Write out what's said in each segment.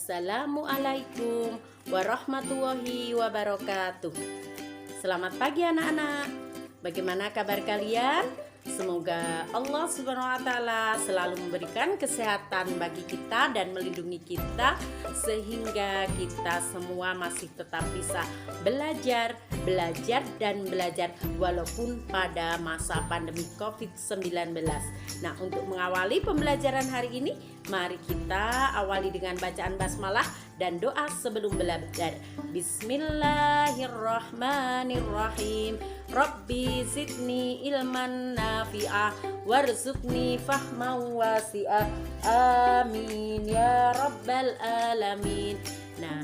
Assalamualaikum warahmatullahi wabarakatuh. Selamat pagi anak-anak. Bagaimana kabar kalian? Semoga Allah Subhanahu wa Ta'ala selalu memberikan kesehatan bagi kita dan melindungi kita, sehingga kita semua masih tetap bisa belajar dan belajar walaupun pada masa pandemi COVID-19. Nah, untuk mengawali pembelajaran hari ini, mari kita awali dengan bacaan basmalah dan doa sebelum belajar. Bismillahirrahmanirrahim. Rabbi zidni ilman nafi'ah warzuqni fahman wasi'ah. Amin ya rabbal alamin. Nah,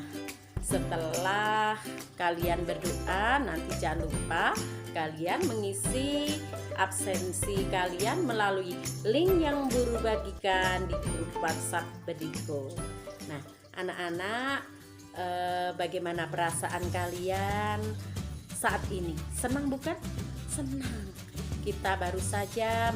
setelah kalian berdoa, nanti jangan lupa kalian mengisi absensi kalian melalui link yang Guru bagikan di grup WhatsApp Bediko. Nah, anak-anak, bagaimana perasaan kalian saat ini? Senang bukan? Senang. Kita baru saja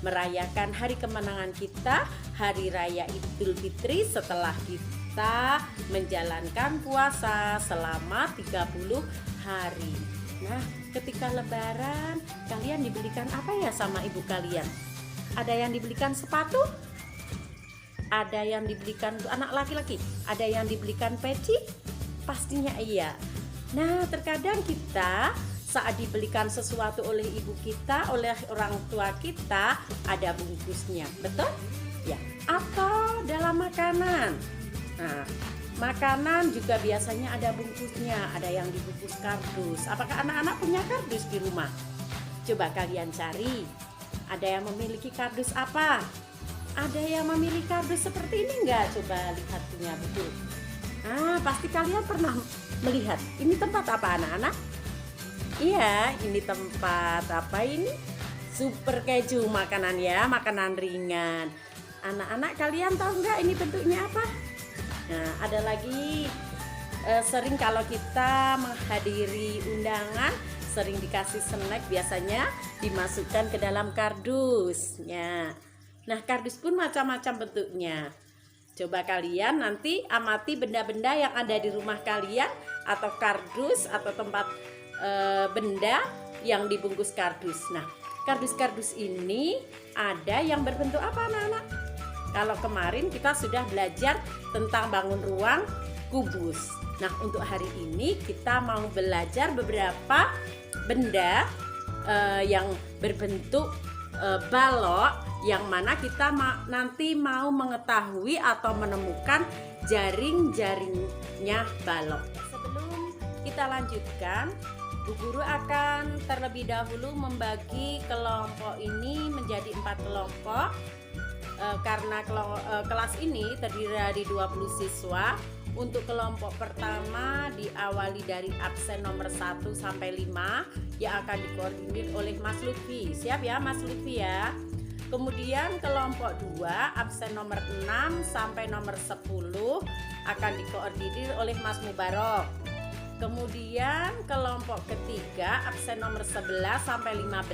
merayakan hari kemenangan kita, Hari Raya Idul Fitri, setelah kita menjalankan puasa selama 30 hari. Nah, ketika lebaran, kalian dibelikan apa ya sama ibu kalian? Ada yang dibelikan sepatu? Ada yang dibelikan untuk anak laki-laki? Ada yang dibelikan peci? Pastinya iya. Nah, terkadang kita saat dibelikan sesuatu oleh ibu kita, oleh orang tua kita, ada bungkusnya, betul? Ya. Atau dalam makanan. Nah, makanan juga biasanya ada bungkusnya, ada yang dibungkus kardus. Apakah anak-anak punya kardus di rumah? Coba kalian cari. Ada yang memiliki kardus apa? Ada yang memiliki kardus seperti ini enggak? Coba lihat punya betul. Pasti kalian pernah melihat. Ini tempat apa anak-anak? Iya, ini tempat apa ini? Super keju makanan ya, makanan ringan. Anak-anak kalian tahu enggak ini bentuknya apa? Nah, ada lagi sering kalau kita menghadiri undangan, sering dikasih snack, biasanya dimasukkan ke dalam kardusnya. Nah, kardus pun macam-macam bentuknya. Coba kalian nanti amati benda-benda yang ada di rumah kalian, atau kardus atau tempat benda yang dibungkus kardus. Nah, kardus-kardus ini ada yang berbentuk apa anak-anak? Kalau kemarin kita sudah belajar tentang bangun ruang kubus. Nah, untuk hari ini kita mau belajar beberapa benda yang berbentuk balok, yang mana kita nanti mau mengetahui atau menemukan jaring-jaringnya balok. Sebelum kita lanjutkan, Bu Guru akan terlebih dahulu membagi kelompok ini menjadi 4 kelompok. Karena kelas ini terdiri dari 20 siswa. Untuk kelompok pertama diawali dari absen nomor 1 sampai 5 yang akan dikoordinir oleh Mas Lutfi. Siap ya Mas Lutfi ya. Kemudian kelompok 2 absen nomor 6 sampai nomor 10 akan dikoordinir oleh Mas Mubarok. Kemudian kelompok ketiga absen nomor 11 sampai 15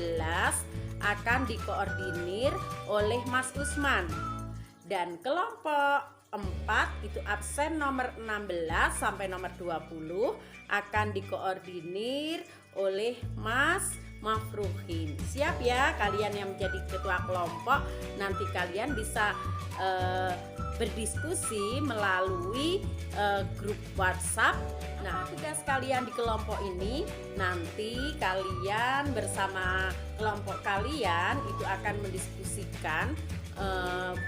akan dikoordinir oleh Mas Usman. Dan kelompok 4 itu absen nomor 16 sampai nomor 20 akan dikoordinir oleh Mas Mafruhin. Siap ya kalian yang menjadi ketua kelompok. Nanti kalian bisa berdiskusi melalui grup WhatsApp. Nah, tugas kalian di kelompok ini, nanti kalian bersama kelompok kalian itu akan mendiskusikan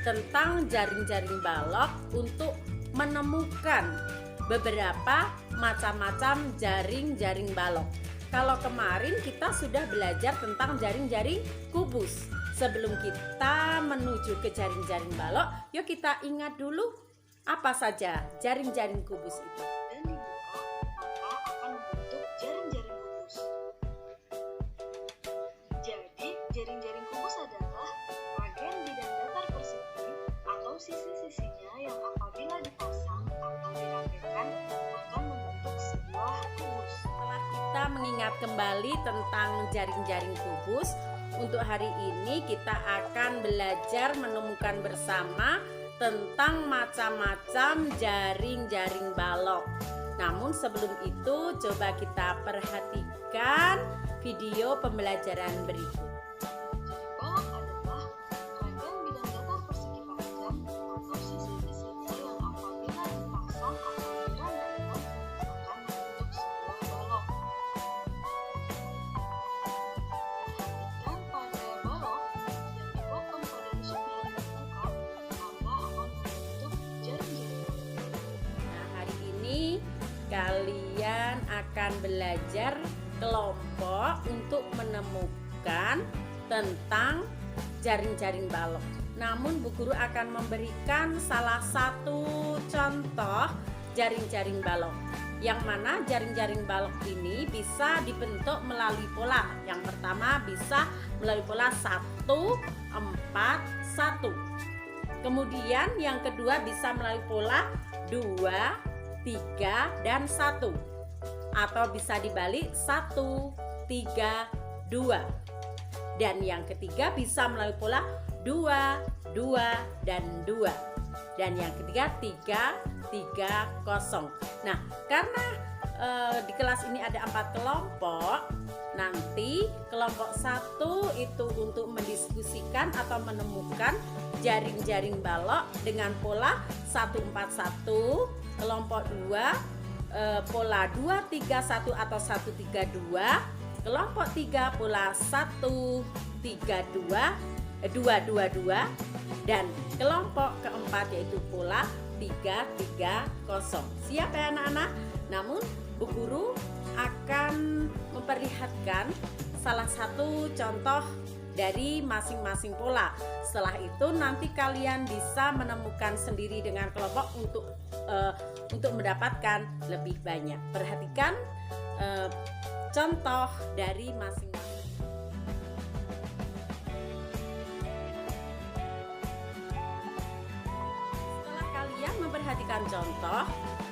tentang jaring-jaring balok untuk menemukan beberapa macam-macam jaring-jaring balok. Kalau kemarin kita sudah belajar tentang jaring-jaring kubus. Sebelum kita menuju ke jaring-jaring balok, yuk kita ingat dulu apa saja jaring-jaring kubus itu. Dan dibuka maka akan membentuk jaring-jaring kubus. Jadi, jaring-jaring kubus adalah bagian bidang datar persegi atau sisi-sisinya yang apabila dipasang atau dirapikan akan membentuk sebuah kubus. Setelah kita mengingat kembali tentang jaring-jaring kubus, untuk hari ini kita akan belajar menemukan bersama tentang macam-macam jaring-jaring balok. Namun sebelum itu coba kita perhatikan video pembelajaran berikut. Balok adalah ragam bidang datar persegi panjang atau sisi-sisinya yang apabila dipasang atau dirandangkan akan membentuk sebuah balok. Perhatikan pada balok yang dipotong pada tusuk yang terbuka, maka akan membentuk jaring-jaring. Nah, hari ini kalian akan belajar kelompok untuk menemukan tentang jaring-jaring balok. Namun Bu Guru akan memberikan salah satu contoh jaring-jaring balok, yang mana jaring-jaring balok ini bisa dibentuk melalui pola. Yang pertama bisa melalui pola 1, 4, 1. Kemudian yang kedua bisa melalui pola 2, 3, dan 1. Atau bisa dibalik 1, 3, 2. Dan yang ketiga bisa melalui pola 2, 2, dan 2. Dan yang ketiga 3, 3, 0. Nah, karena di kelas ini ada 4 kelompok, nanti kelompok 1 itu untuk mendiskusikan atau menemukan jaring-jaring balok dengan pola 141, kelompok 2 pola 231 atau 132, kelompok 3 pola 132 222, dan kelompok keempat yaitu pola 330. Siap ya anak-anak? Namun Bu Guru akan memperlihatkan salah satu contoh dari masing-masing pola. Setelah itu nanti kalian bisa menemukan sendiri dengan kelompok untuk mendapatkan lebih banyak. Perhatikan contoh dari masing-masing. Setelah kalian memperhatikan contoh,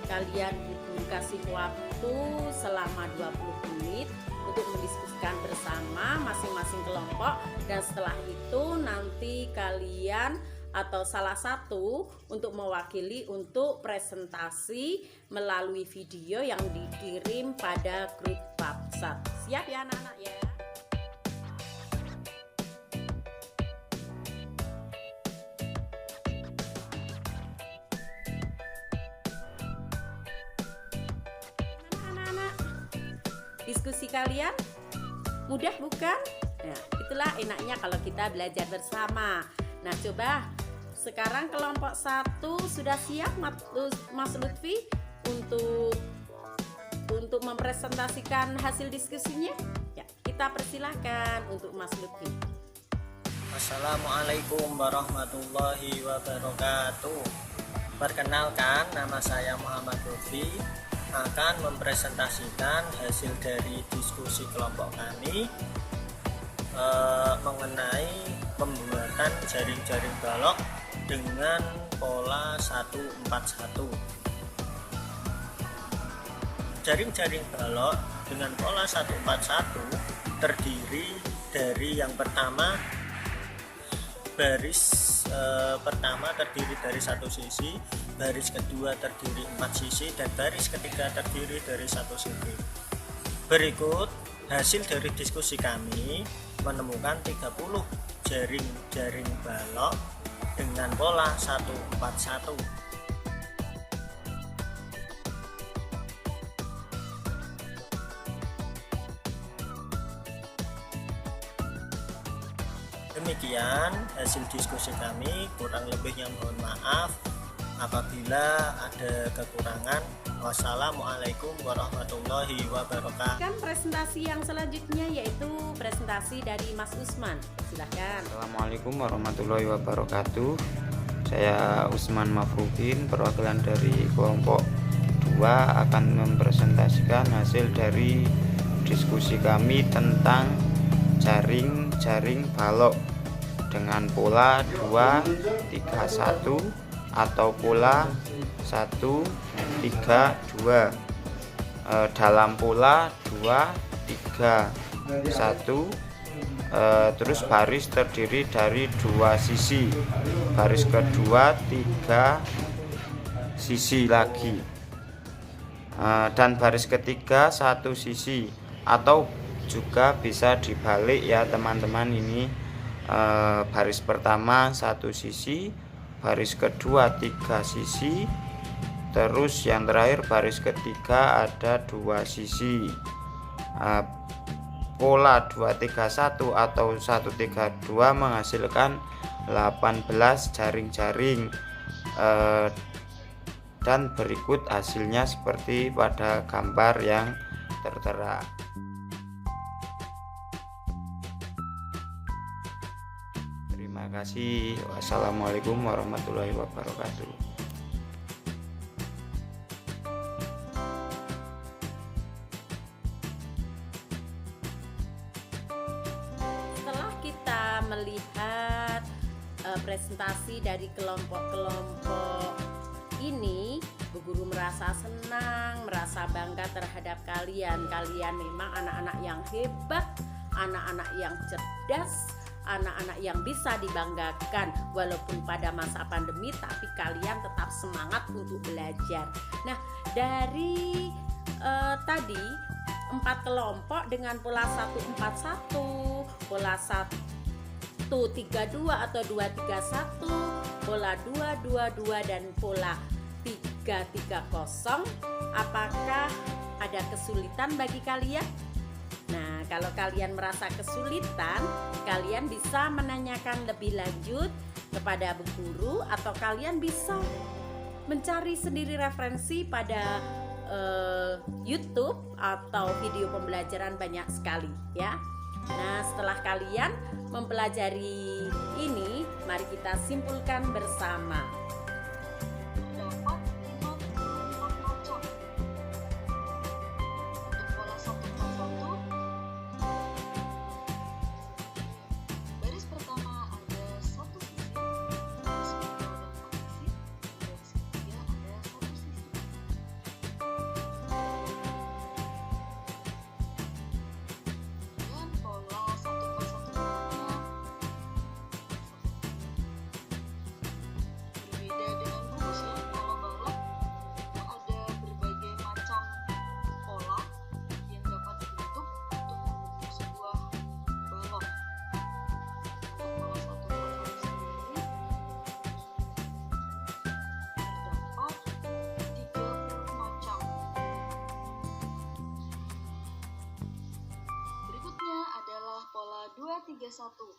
kalian kasih waktu selama 20 menit untuk mendiskusikan bersama masing-masing kelompok, dan setelah itu nanti kalian atau salah satu untuk mewakili untuk presentasi melalui video yang dikirim pada grup WhatsApp. Siap ya anak-anak ya? Anak-anak, diskusi kalian mudah bukan? Nah, itulah enaknya kalau kita belajar bersama. Nah, coba sekarang kelompok 1 sudah siap Mas Lutfi untuk mempresentasikan hasil diskusinya? Ya, kita persilahkan untuk Mas Lutfi. Assalamualaikum warahmatullahi wabarakatuh. Perkenalkan, nama saya Muhammad Lutfi, akan mempresentasikan hasil dari diskusi kelompok kami mengenai pembuatan jaring-jaring balok dengan pola 141. Jaring-jaring balok dengan pola 141 terdiri dari yang pertama, baris pertama terdiri dari 1 sisi, baris kedua terdiri 4 sisi, dan baris ketiga terdiri dari 1 sisi. Berikut hasil dari diskusi kami menemukan 30 jaring-jaring balok dengan pola 141. Demikian hasil diskusi kami, kurang lebihnya mohon maaf apabila ada kekurangan. Wassalamualaikum warahmatullahi wabarakatuh. Kan presentasi yang selanjutnya yaitu presentasi dari Mas Usman. Silahkan. Assalamualaikum warahmatullahi wabarakatuh. Saya Usman Mafrudin, perwakilan dari kelompok 2 akan mempresentasikan hasil dari diskusi kami tentang jaring-jaring balok dengan pola 231 atau pola 132. Dalam pola 231 Terus baris terdiri dari 2 sisi, baris kedua 3 sisi lagi, dan baris ketiga 1 sisi, atau juga bisa dibalik ya teman-teman. Ini baris pertama 1 sisi, baris kedua 3 sisi, terus yang terakhir baris ketiga ada 2 sisi. Pola 231 atau 132 menghasilkan 18 jaring-jaring, dan berikut hasilnya seperti pada gambar yang tertera. Terima kasih. Wassalamualaikum warahmatullahi wabarakatuh. Melihat presentasi dari kelompok-kelompok ini, Bu Guru merasa senang, merasa bangga terhadap kalian. Kalian memang anak-anak yang hebat, anak-anak yang cerdas, anak-anak yang bisa dibanggakan. Walaupun pada masa pandemi, tapi kalian tetap semangat untuk belajar. Nah, dari tadi 4 kelompok dengan pola 141, pola 132 atau 231, pola 222 dan pola 330. Apakah ada kesulitan bagi kalian? Nah, kalau kalian merasa kesulitan, kalian bisa menanyakan lebih lanjut kepada Bu Guru, atau kalian bisa mencari sendiri referensi pada YouTube atau video pembelajaran banyak sekali ya. Nah, setelah kalian mempelajari ini, mari kita simpulkan bersama. Terdapat 54 macam. Untuk pola 141, baris pertama ada 1 sisi, baris kedua ada 4 sisi, baris ketiga ada 1 sisi. Dan pola 141 berikutnya berbeda dengan rumus ya. Kalau balok itu ada berbagai macam pola yang dapat dibentuk untuk membentuk sebuah balok. Untuk pola 141 sendiri terdapat 30 macam. Berikutnya adalah pola 231,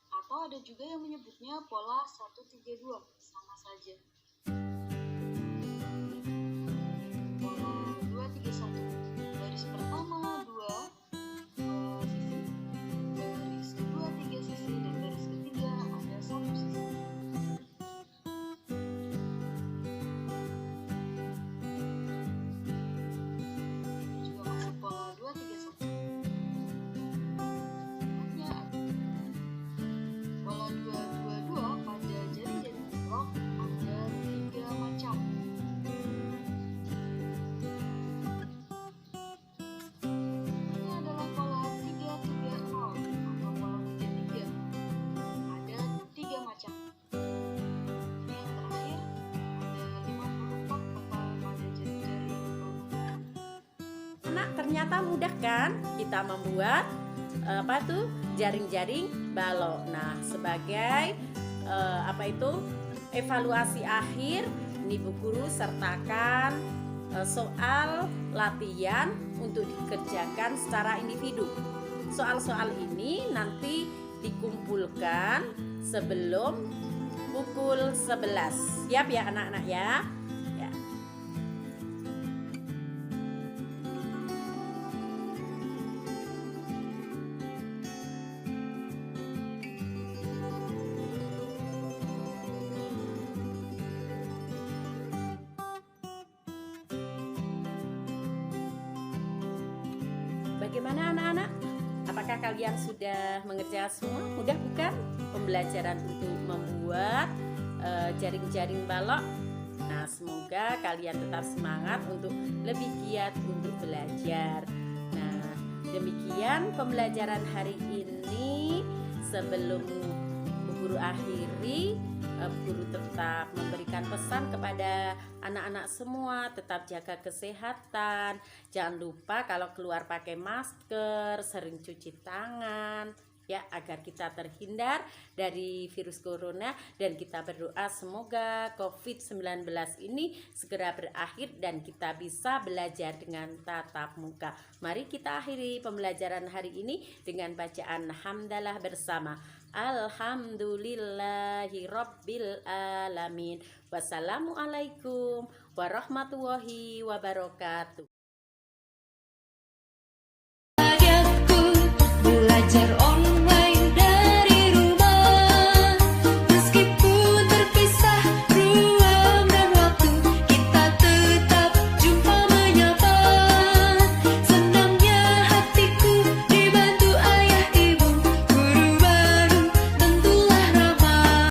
atau ada juga yang menyebutnya pola 132, sama saja. Pola 231, baris pertama 2 sisi, baris kedua 3 sisi, dan baris ketiga ada 1 sisi. Ini juga masuk pola 231. Berikutnya ada pola 222 pada jari-jari blok ada 3 macam. Ini adalah pola 330 atau pola 33. Ada 3 macam. Ini yang terakhir ada 54 total pada jari-jari blok. Anak, ternyata mudah kan kita membuat jaring-jaring balok. Nah, sebagai evaluasi akhir, ini Bu Guru sertakan soal latihan untuk dikerjakan secara individu. Soal-soal ini nanti dikumpulkan sebelum pukul 11. Siap ya anak-anak ya? Ya. Bagaimana anak-anak? Apakah kalian sudah mengerjakan semua? Mudah bukan pembelajaran untuk membuat jaring-jaring balok? Nah, semoga kalian tetap semangat untuk lebih giat untuk belajar. Nah, Demikian pembelajaran hari ini. Sebelum Bu Guru akhiri, guru tetap memberikan pesan kepada anak-anak semua, tetap jaga kesehatan. Jangan lupa kalau keluar pakai masker, sering cuci tangan ya, agar kita terhindar dari virus corona, dan kita berdoa semoga COVID-19 ini segera berakhir dan kita bisa belajar dengan tatap muka. Mari kita akhiri pembelajaran hari ini dengan bacaan hamdalah bersama. Alhamdulillahi Rabbil Alamin. Wassalamualaikum warahmatullahi wabarakatuh.